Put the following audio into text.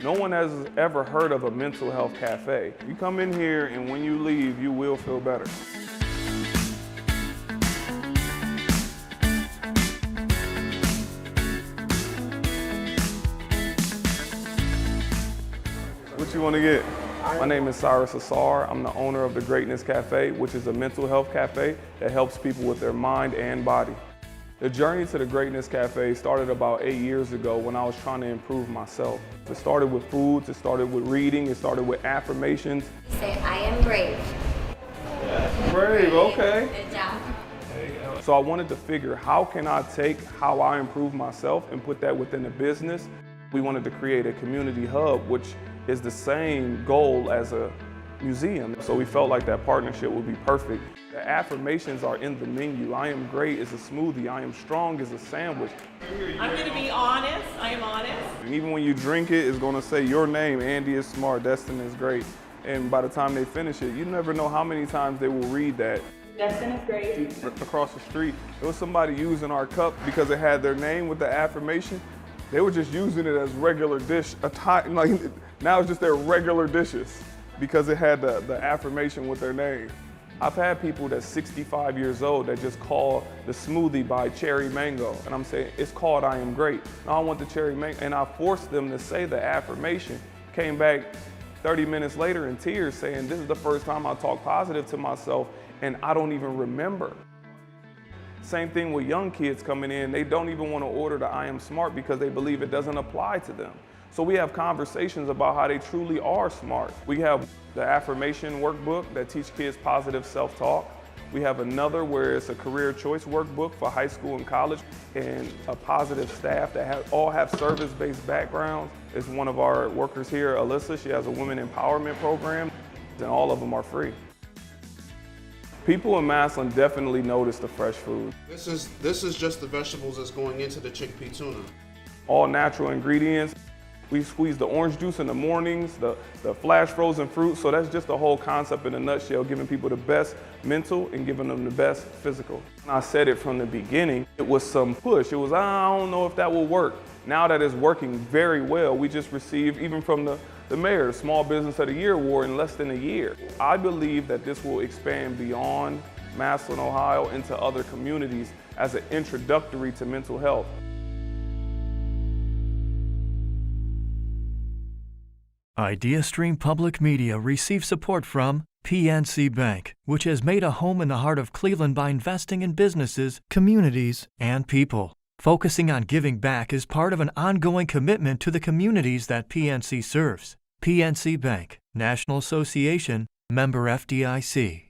No one has ever heard of a mental health cafe. You come in here and when you leave, you will feel better. What you want to get? My name is Cyrus Ausar. I'm the owner of the Greatness Cafe, which is a mental health cafe that helps people with their mind and body. The journey to the Greatness Cafe started about 8 years ago when I was trying to improve myself. It started with foods, it started with reading, it started with affirmations. Say, I am brave. Brave, okay. Good job. So I wanted to figure, how can I take how I improve myself and put that within the business? We wanted to create a community hub, which is the same goal as a museum. So we felt like that partnership would be perfect. The affirmations are in the menu. I am great is a smoothie. I am strong is a sandwich. I'm going to be honest. I am honest. And even when you drink it, it's going to say your name. Andy is smart. Destin is great. And by the time they finish it, you never know how many times they will read that. Destin is great. Across the street, there was somebody using our cup because it had their name with the affirmation. They were just using it as regular dish. Like now it's just their regular dishes because it had the affirmation with their name. I've had people that's 65 years old that just call the smoothie by cherry mango. And I'm saying, it's called I am great. No, I want the cherry mango. And I forced them to say the affirmation. Came back 30 minutes later in tears saying, this is the first time I talk positive to myself and I don't even remember. Same thing with young kids coming in. They don't even want to order the I am smart because they believe it doesn't apply to them. So we have conversations about how they truly are smart. We have the affirmation workbook that teach kids positive self-talk. We have another where it's a career choice workbook for high school and college, and a positive staff that all have service-based backgrounds. It's one of our workers here, Alyssa. She has a women empowerment program, and all of them are free. People in Maslin definitely notice the fresh food. This is just the vegetables that's going into the chickpea tuna. All natural ingredients. We squeeze the orange juice in the mornings, the flash frozen fruit. So that's just the whole concept in a nutshell, giving people the best mental and giving them the best physical. I said it from the beginning, it was some push. It was, I don't know if that will work. Now that it's working very well, we just received, even from the mayor, Small Business of the Year award in less than a year. I believe that this will expand beyond Maslin, Ohio, into other communities as an introductory to mental health. IdeaStream Public Media receives support from PNC Bank, which has made a home in the heart of Cleveland by investing in businesses, communities, and people. Focusing on giving back is part of an ongoing commitment to the communities that PNC serves. PNC Bank, National Association, member FDIC.